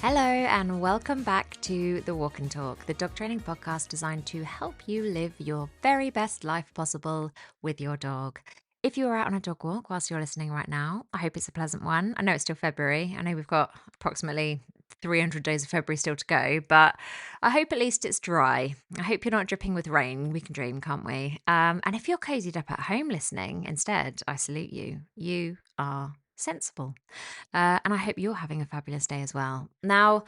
Hello and welcome back to The Walk and Talk, the dog training podcast designed to help you live your very best life possible with your dog. If you are out on a dog walk whilst you're listening right now, I hope it's a pleasant one. I know it's still February. I know we've got approximately 300 days of February still to go, but I hope at least it's dry. I hope you're not dripping with rain. We can dream, can't we? And if you're cozied up at home listening instead, I salute you. You are sensible. And I hope you're having a fabulous day as well. Now,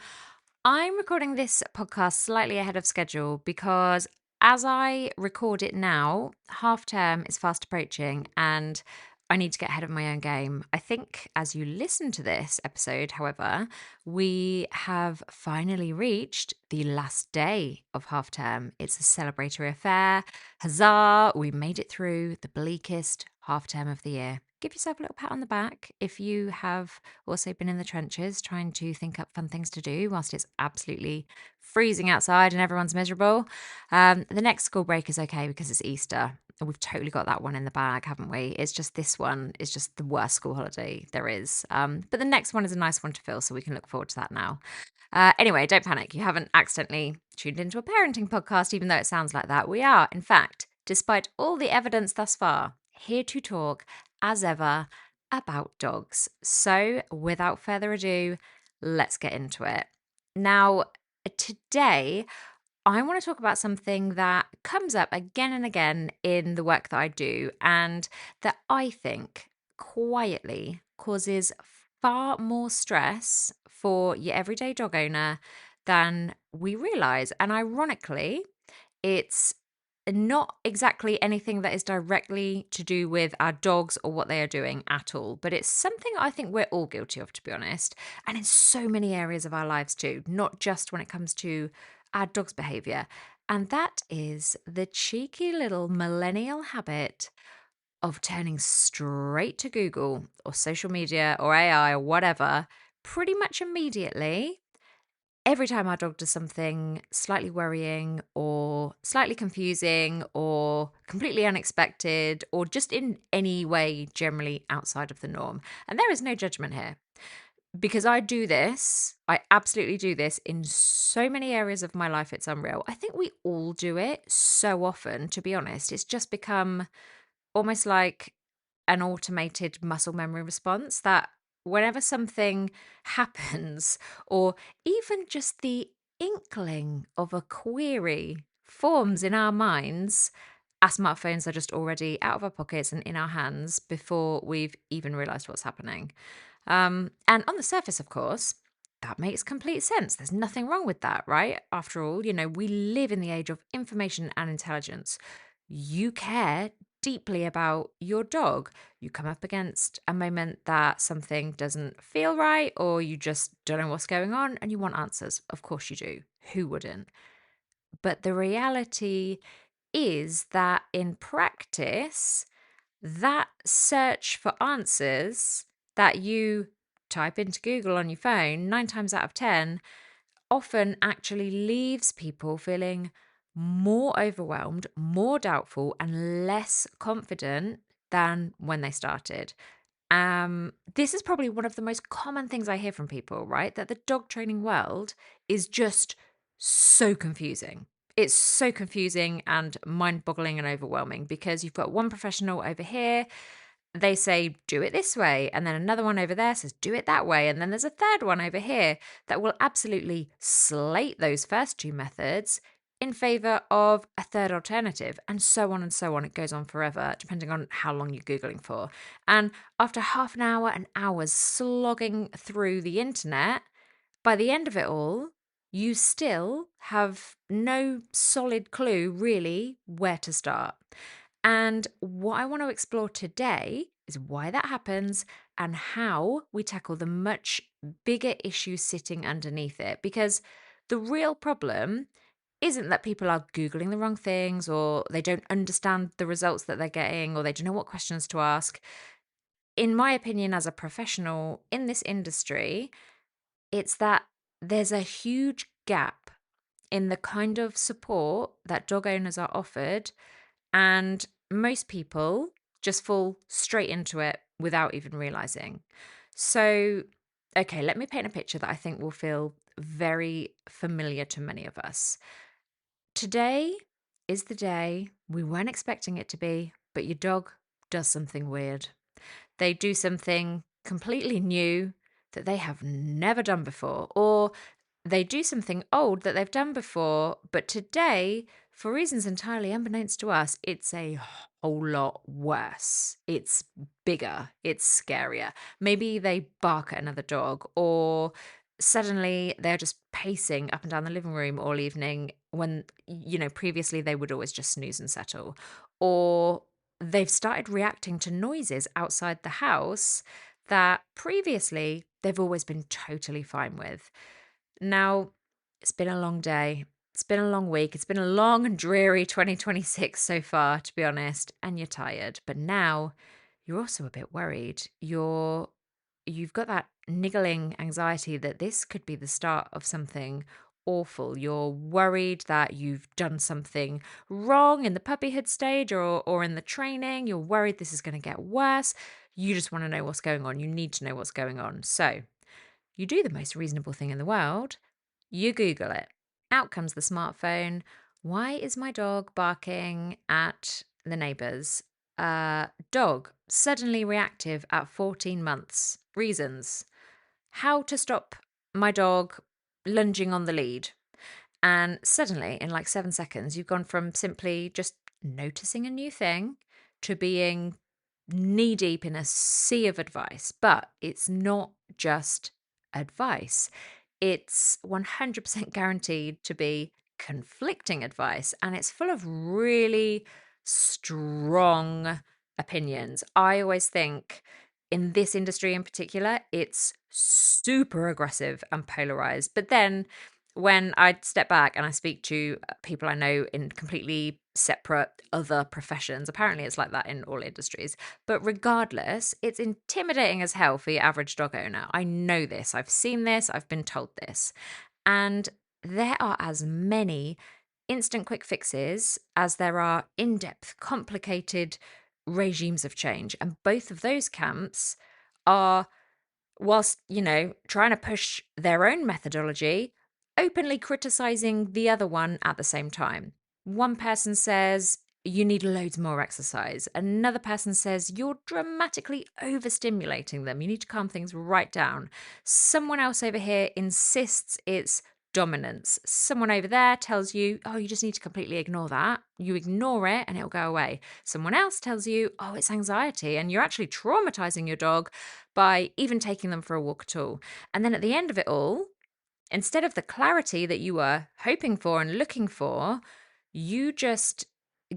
I'm recording this podcast slightly ahead of schedule because as I record it now, half term is fast approaching and I need to get ahead of my own game. I think as you listen to this episode, however, we have finally reached the last day of half term. It's a celebratory affair. Huzzah! We made it through the bleakest half term of the year. Give yourself a little pat on the back if you have also been in the trenches trying to think up fun things to do whilst it's absolutely freezing outside and everyone's miserable. The next school break is okay because it's Easter. We've totally got that one in the bag, haven't we? It's just this one is just the worst school holiday there is. But the next one is a nice one to fill, so we can look forward to that now. Anyway, don't panic. You haven't accidentally tuned into a parenting podcast, even though it sounds like that. We are, in fact, despite all the evidence thus far, here to talk, as ever, about dogs. So, without further ado, let's get into it. Now, today, I want to talk about something that comes up again and again in the work that I do, and that I think quietly causes far more stress for your everyday dog owner than we realize. And ironically, it's not exactly anything that is directly to do with our dogs or what they are doing at all, but it's something I think we're all guilty of, to be honest, and in so many areas of our lives too, not just when it comes to our dog's behavior. And that is the cheeky little millennial habit of turning straight to Google or social media or AI or whatever pretty much immediately every time our dog does something slightly worrying or slightly confusing or completely unexpected or just in any way generally outside of the norm. And there is no judgment here because I do this. I absolutely do this in so many areas of my life. It's unreal. I think we all do it so often, to be honest. It's just become almost like an automated muscle memory response that whenever something happens, or even just the inkling of a query forms in our minds, our smartphones are just already out of our pockets and in our hands before we've even realized what's happening. And on the surface, of course, that makes complete sense. There's nothing wrong with that, right? After all, we live in the age of information and intelligence. You care deeply about your dog. You come up against a moment that something doesn't feel right, or you just don't know what's going on and you want answers. Of course you do. Who wouldn't? But the reality is that in practice, that search for answers that you type into Google on your phone, 9 times out of 10, often actually leaves people feeling more overwhelmed, more doubtful, and less confident than when they started. This is probably one of the most common things I hear from people, right? That the dog training world is just so confusing. It's so confusing and mind boggling and overwhelming because you've got one professional over here. They say, do it this way. And then another one over there says, do it that way. And then there's a third one over here that will absolutely slate those first two methods in favor of a third alternative, and so on and so on. It goes on forever, depending on how long you're Googling for. And after half an hour and hours slogging through the internet, by the end of it all, you still have no solid clue really where to start. And what I want to explore today is why that happens and how we tackle the much bigger issue sitting underneath it. Because the real problem isn't that people are Googling the wrong things or they don't understand the results that they're getting or they don't know what questions to ask. In my opinion, as a professional in this industry, it's that there's a huge gap in the kind of support that dog owners are offered, and most people just fall straight into it without even realizing. So, okay, let me paint a picture that I think will feel very familiar to many of us. Today is the day we weren't expecting it to be, but your dog does something weird. They do something completely new that they have never done before, or they do something old that they've done before, but today, for reasons entirely unbeknownst to us, it's a whole lot worse. It's bigger, it's scarier. Maybe they bark at another dog, or suddenly they're just pacing up and down the living room all evening when, previously they would always just snooze and settle. Or they've started reacting to noises outside the house that previously they've always been totally fine with. Now, it's been a long day. It's been a long week. It's been a long and dreary 2026 so far, to be honest, and you're tired. But now you're also a bit worried. You've got that niggling anxiety that this could be the start of something awful. You're worried that you've done something wrong in the puppyhood stage or in the training. You're worried this is going to get worse. You just want to know what's going on. You need to know what's going on. So you do the most reasonable thing in the world. You Google it. Out comes the smartphone. Why is my dog barking at the neighbours? Dog suddenly reactive at 14 months. Reasons. How to stop my dog lunging on the lead. And suddenly, in like 7 seconds, you've gone from simply just noticing a new thing to being knee deep in a sea of advice. But it's not just advice, it's 100% guaranteed to be conflicting advice. And it's full of really strong opinions. I always think in this industry in particular, it's super aggressive and polarized. But then when I step back and I speak to people I know in completely separate other professions, apparently it's like that in all industries. But regardless, it's intimidating as hell for your average dog owner. I know this. I've seen this. I've been told this. And there are as many instant quick fixes as there are in depth, complicated regimes of change. And both of those camps are, whilst, trying to push their own methodology, openly criticizing the other one at the same time. One person says, you need loads more exercise. Another person says, you're dramatically overstimulating them. You need to calm things right down. Someone else over here insists it's dominance. Someone over there tells you, oh, you just need to completely ignore that. You ignore it and it'll go away. Someone else tells you, oh, it's anxiety, and you're actually traumatizing your dog by even taking them for a walk at all. And then at the end of it all, instead of the clarity that you were hoping for and looking for, you just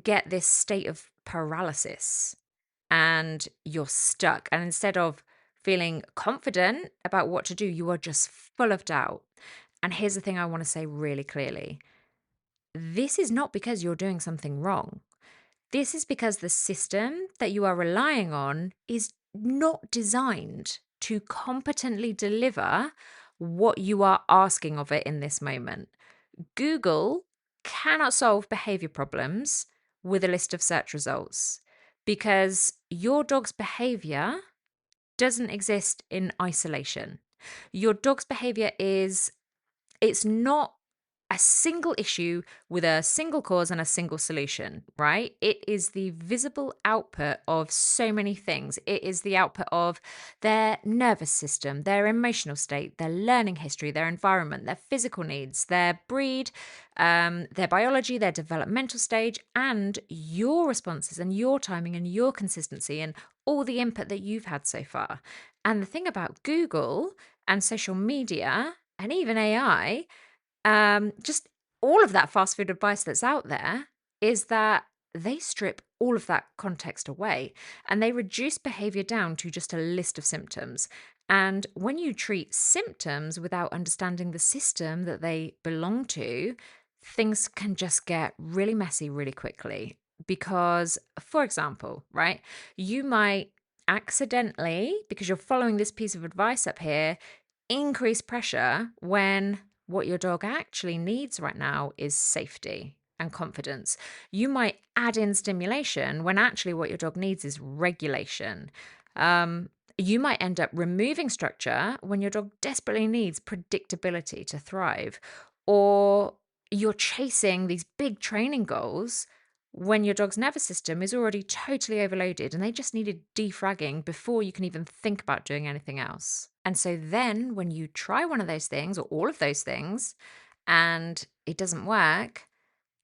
get this state of paralysis and you're stuck. And instead of feeling confident about what to do, you are just full of doubt. And here's the thing I want to say really clearly. This is not because you're doing something wrong. This is because the system that you are relying on is not designed to competently deliver what you are asking of it in this moment. Google cannot solve behavior problems with a list of search results because your dog's behavior doesn't exist in isolation. Your dog's behavior it's not a single issue with a single cause and a single solution, right? It is the visible output of so many things. It is the output of their nervous system, their emotional state, their learning history, their environment, their physical needs, their breed, their biology, their developmental stage, and your responses and your timing and your consistency and all the input that you've had so far. And the thing about Google and social media and even AI, just all of that fast food advice that's out there, is that they strip all of that context away and they reduce behavior down to just a list of symptoms. And when you treat symptoms without understanding the system that they belong to, things can just get really messy really quickly. Because, for example, right, you might accidentally, because you're following this piece of advice up here, increase pressure when what your dog actually needs right now is safety and confidence. You might add in stimulation when actually what your dog needs is regulation. You might end up removing structure when your dog desperately needs predictability to thrive, or you're chasing these big training goals when your dog's nervous system is already totally overloaded and they just needed defragging before you can even think about doing anything else. And so then when you try one of those things or all of those things and it doesn't work,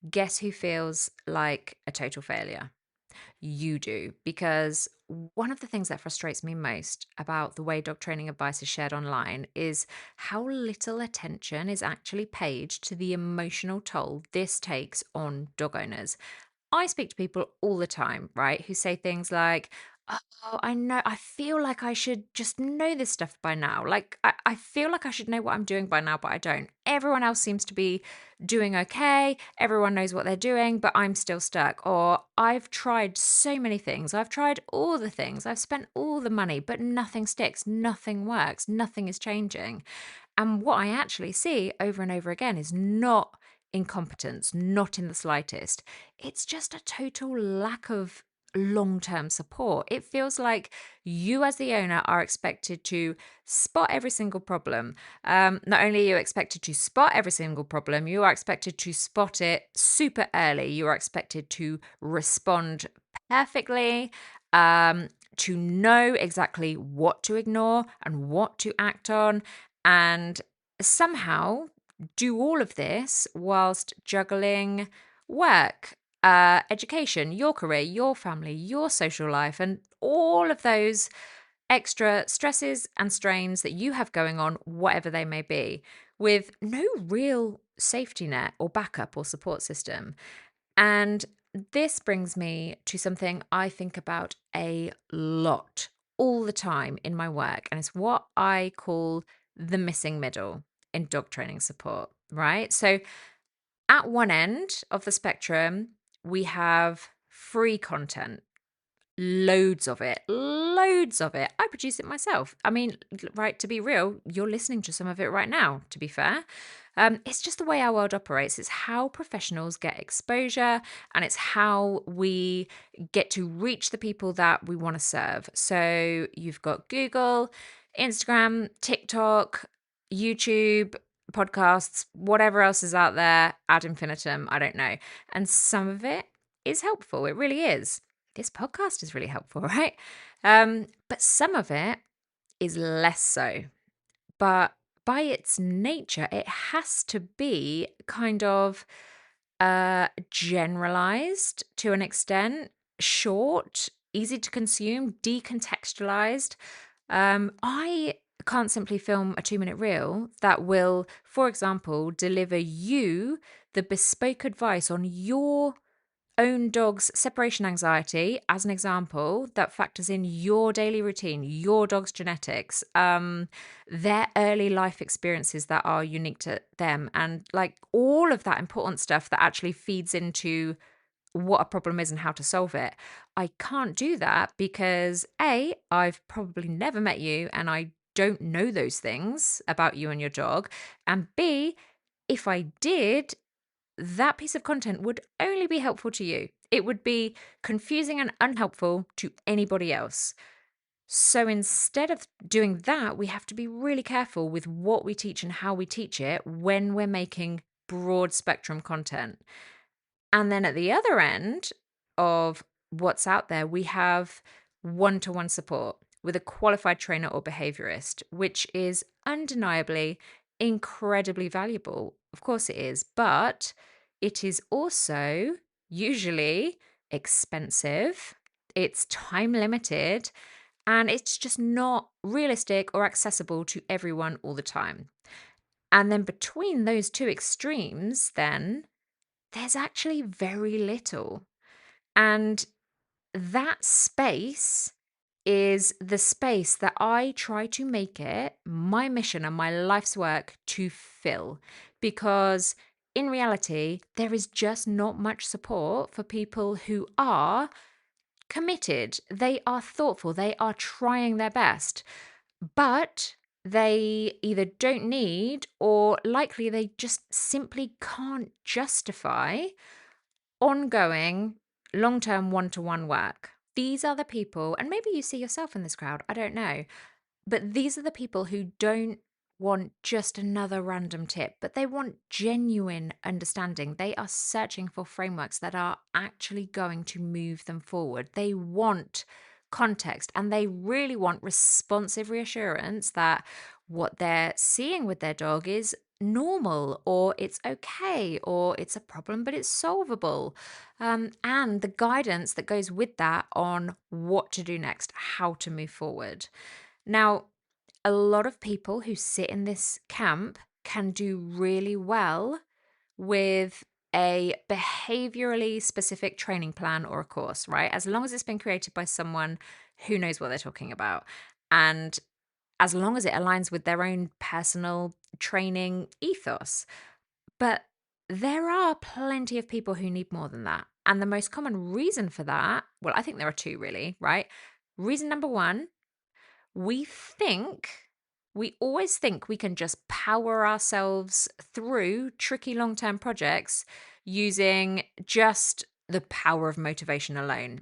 guess who feels like a total failure? You do, because one of the things that frustrates me most about the way dog training advice is shared online is how little attention is actually paid to the emotional toll this takes on dog owners. I speak to people all the time, right, who say things like, "Oh, I know, I feel like I should just know this stuff by now. Like, I feel like I should know what I'm doing by now, but I don't. Everyone else seems to be doing okay. Everyone knows what they're doing, but I'm still stuck. Or I've tried so many things. I've tried all the things. I've spent all the money, but nothing sticks. Nothing works. Nothing is changing." And what I actually see over and over again is not incompetence, not in the slightest. It's just a total lack of long term support. It feels like you, as the owner, are expected to spot every single problem. Not only are you expected to spot every single problem, you are expected to spot it super early. You are expected to respond perfectly. To know exactly what to ignore and what to act on, and somehow do all of this whilst juggling work, education, your career, your family, your social life, and all of those extra stresses and strains that you have going on, whatever they may be, with no real safety net or backup or support system. And this brings me to something I think about a lot all the time in my work, and it's what I call the missing middle in dog training support, right? So at one end of the spectrum, we have free content. Loads of it, loads of it. I produce it myself. I mean, right, to be real, you're listening to some of it right now, to be fair. It's just the way our world operates. It's how professionals get exposure and it's how we get to reach the people that we want to serve. So you've got Google, Instagram, TikTok, YouTube, podcasts, whatever else is out there ad infinitum. I don't know. And some of it is helpful. It really is. This podcast is really helpful, right? But some of it is less so. But by its nature, it has to be kind of generalized to an extent, short, easy to consume, decontextualized. I can't simply film a 2-minute reel that will, for example, deliver you the bespoke advice on your own dog's separation anxiety, as an example, that factors in your daily routine, your dog's genetics, their early life experiences that are unique to them, and like all of that important stuff that actually feeds into what a problem is and how to solve it. I can't do that because A, I've probably never met you and I don't know those things about you and your dog. And B, if I did, that piece of content would only be helpful to you. It would be confusing and unhelpful to anybody else. So instead of doing that, we have to be really careful with what we teach and how we teach it when we're making broad spectrum content. And then at the other end of what's out there, we have one-to-one support with a qualified trainer or behaviorist, which is undeniably incredibly valuable. Of course it is, but it is also usually expensive, it's time limited, and it's just not realistic or accessible to everyone all the time. And then between those two extremes, then there's actually very little. And that space is the space that I try to make it my mission and my life's work to fill. Because in reality, there is just not much support for people who are committed, they are thoughtful, they are trying their best, but they either don't need or likely they just simply can't justify ongoing long-term one-to-one work. these are the people, and maybe you see yourself in this crowd, I don't know, but these are the people who don't want just another random tip, but they want genuine understanding. They are searching for frameworks that are actually going to move them forward. They want context and they really want responsive reassurance that what they're seeing with their dog is normal or it's okay or it's a problem but it's solvable, and the guidance that goes with that on what to do next, how to move forward. Now, a lot of people who sit in this camp can do really well with a behaviorally specific training plan or a course, right? As long as it's been created by someone who knows what they're talking about. And as long as it aligns with their own personal training ethos. But there are plenty of people who need more than that. And the most common reason for that, well, I think there are two really, right? Reason number one, we think, we always think we can just power ourselves through tricky long term projects using just the power of motivation alone.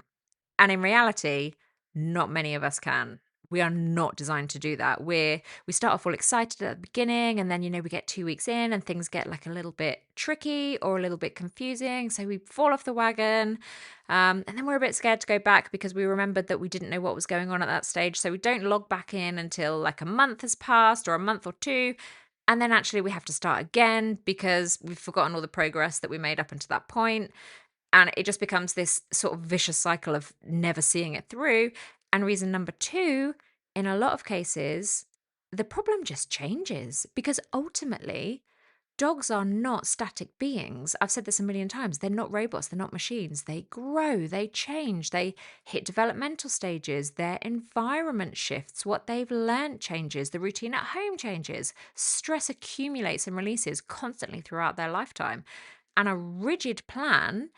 And in reality, not many of us can. We are not designed to do that. We start off all excited at the beginning, and then we get 2 weeks in and things get like a little bit tricky or a little bit confusing. So we fall off the wagon. And then we're a bit scared to go back because we remembered that we didn't know what was going on at that stage. So we don't log back in until like a month has passed or a month or two. And then actually we have to start again because we've forgotten all the progress that we made up until that point. And it just becomes this sort of vicious cycle of never seeing it through. And reason number two, in a lot of cases, the problem just changes because ultimately, dogs are not static beings. I've said this a million times. They're not robots, they're not machines. They grow, they change, they hit developmental stages, their environment shifts, what they've learnt changes, the routine at home changes. Stress accumulates and releases constantly throughout their lifetime. And a rigid plan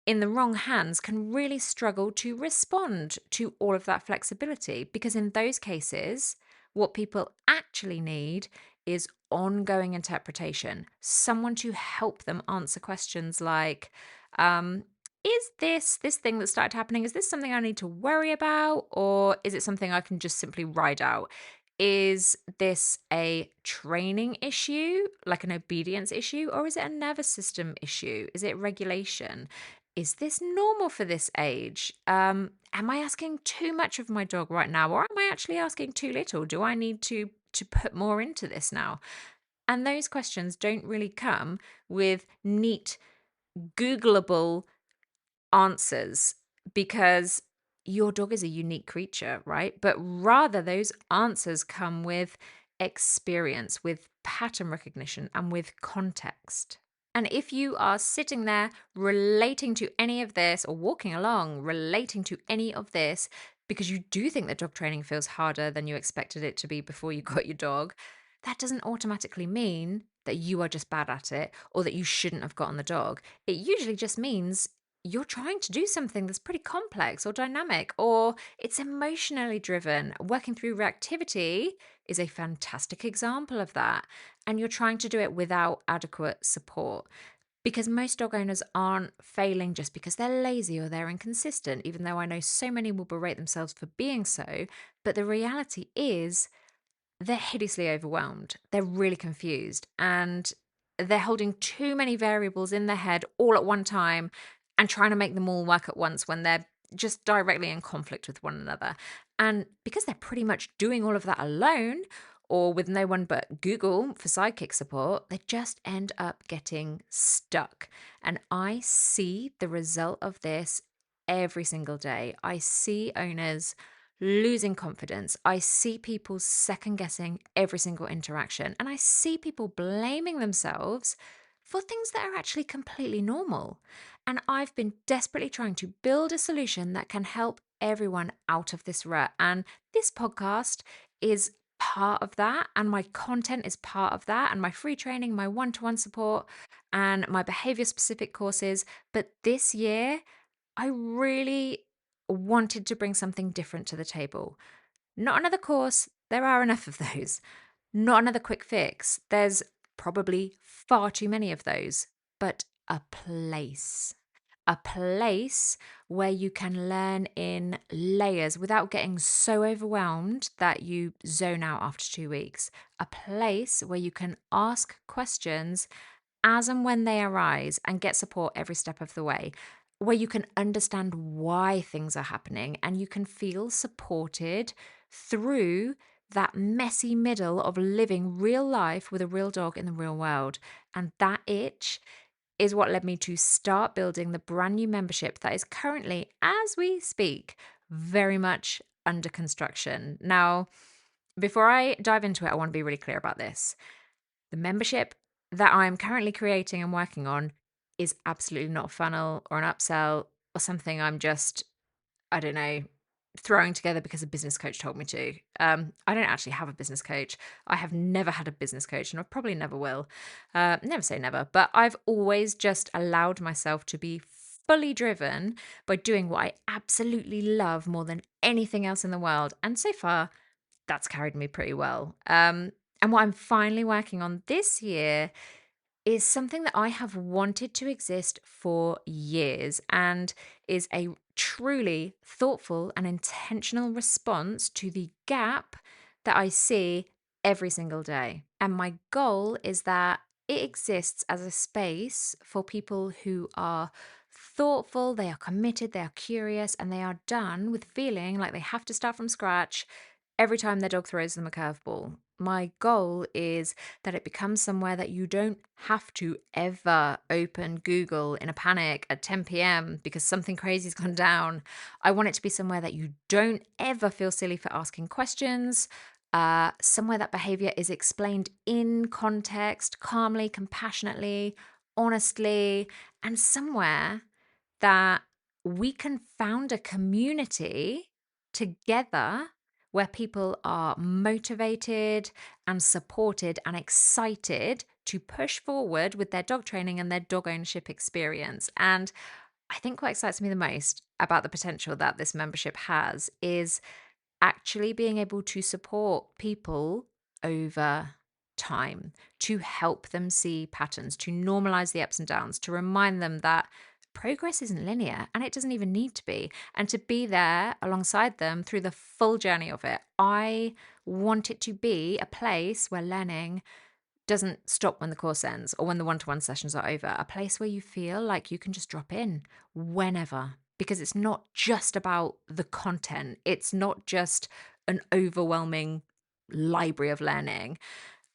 in the wrong hands can really struggle to respond to all of that flexibility because in those cases, what people actually need is ongoing interpretation, someone to help them answer questions like, is this thing that started happening, is this something I need to worry about, or is it something I can just simply ride out? Is this a training issue, like an obedience issue, or is it a nervous system issue? Is it regulation? Is this normal for this age? Am I asking too much of my dog right now, or am I actually asking too little? Do I need to put more into this now? And those questions don't really come with neat, Googleable answers because your dog is a unique creature, right? But rather, those answers come with experience, with pattern recognition, and with context. And if you are sitting there relating to any of this or walking along relating to any of this because you do think that dog training feels harder than you expected it to be before you got your dog, that doesn't automatically mean that you are just bad at it or that you shouldn't have gotten the dog. It usually just means you're trying to do something that's pretty complex or dynamic or it's emotionally driven. Working through reactivity is a fantastic example of that. And you're trying to do it without adequate support. Because most dog owners aren't failing just because they're lazy or they're inconsistent, even though I know so many will berate themselves for being so. But the reality is they're hideously overwhelmed. They're really confused and they're holding too many variables in their head all at one time and trying to make them all work at once when they're just directly in conflict with one another. And because they're pretty much doing all of that alone or with no one but Google for sidekick support, they just end up getting stuck. And I see the result of this every single day. I see owners losing confidence. I see people second guessing every single interaction, and I see people blaming themselves for things that are actually completely normal. And I've been desperately trying to build a solution that can help everyone out of this rut. And this podcast is part of that, and my content is part of that, and my free training, my one-to-one support, and my behavior specific courses. But this year, I really wanted to bring something different to the table. Not another course, there are enough of those. Not another quick fix, there's probably far too many of those. But a place where you can learn in layers without getting so overwhelmed that you zone out after 2 weeks. A place where you can ask questions as and when they arise and get support every step of the way, where you can understand why things are happening and you can feel supported through that messy middle of living real life with a real dog in the real world. And that itch is what led me to start building the brand new membership that is currently, as we speak, very much under construction. Now, before I dive into it, I want to be really clear about this. The membership that I'm currently creating and working on is absolutely not a funnel or an upsell or something I'm just, I don't know, throwing together because a business coach told me to. I don't actually have a business coach. I have never had a business coach and I probably never will. Never say never, but I've always just allowed myself to be fully driven by doing what I absolutely love more than anything else in the world. And so far, that's carried me pretty well. And what I'm finally working on this year is something that I have wanted to exist for years and is a truly thoughtful and intentional response to the gap that I see every single day. And my goal is that it exists as a space for people who are thoughtful, they are committed, they are curious, and they are done with feeling like they have to start from scratch every time their dog throws them a curveball. My goal is that it becomes somewhere that you don't have to ever open Google in a panic at 10 p.m. because something crazy's gone down. I want it to be somewhere that you don't ever feel silly for asking questions, somewhere that behavior is explained in context, calmly, compassionately, honestly, and somewhere that we can found a community together where people are motivated and supported and excited to push forward with their dog training and their dog ownership experience. And I think what excites me the most about the potential that this membership has is actually being able to support people over time, to help them see patterns, to normalize the ups and downs, to remind them that progress isn't linear and it doesn't even need to be, and to be there alongside them through the full journey of it. I want it to be a place where learning doesn't stop when the course ends or when the one-to-one sessions are over, a place where you feel like you can just drop in whenever, because it's not just about the content. It's not just an overwhelming library of learning.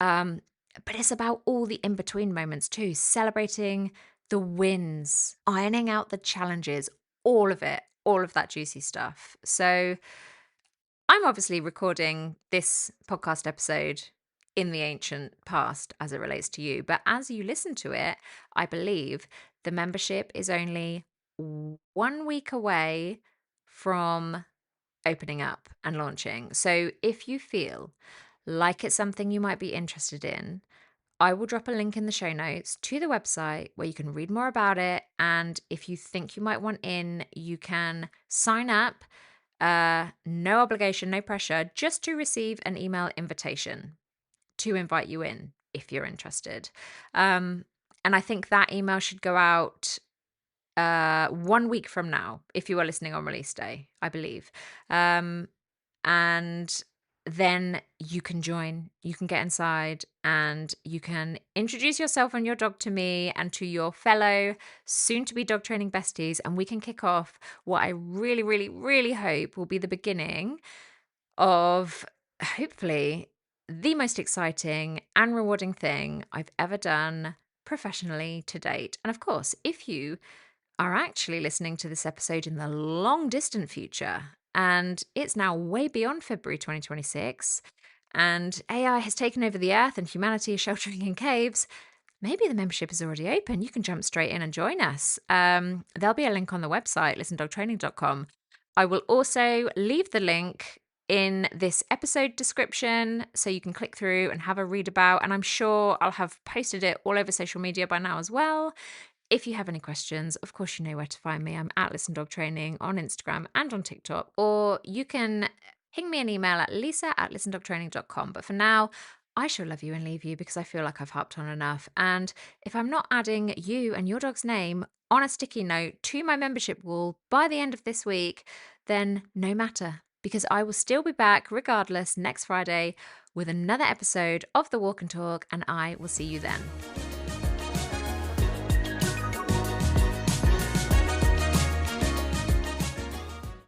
Um, but it's about all the in-between moments too, celebrating the wins, ironing out the challenges, all of it, all of that juicy stuff. So I'm obviously recording this podcast episode in the ancient past as it relates to you. But as you listen to it, I believe the membership is only 1 week away from opening up and launching. So if you feel like it's something you might be interested in, I will drop a link in the show notes to the website where you can read more about it. And if you think you might want in, you can sign up. No obligation, no pressure, just to receive an email invitation to invite you in if you're interested. And I think that email should go out 1 week from now, if you are listening on release day, I believe. And then you can join, you can get inside, and you can introduce yourself and your dog to me and to your fellow soon to be dog training besties. And we can kick off what I really, really, really hope will be the beginning of hopefully the most exciting and rewarding thing I've ever done professionally to date. And of course, if you are actually listening to this episode in the long distant future, and it's now way beyond February 2026, and AI has taken over the earth and humanity is sheltering in caves, maybe the membership is already open. You can jump straight in and join us. There'll be a link on the website, listendogtraining.com. I will also leave the link in this episode description so you can click through and have a read about. And I'm sure I'll have posted it all over social media by now as well. If you have any questions, of course, you know where to find me. I'm at Listen Dog Training on Instagram and on TikTok, or you can ping me an email at lisa@listendogtraining.com. But for now, I shall love you and leave you because I feel like I've harped on enough. And if I'm not adding you and your dog's name on a sticky note to my membership wall by the end of this week, then no matter, because I will still be back regardless next Friday with another episode of The Walk and Talk, and I will see you then.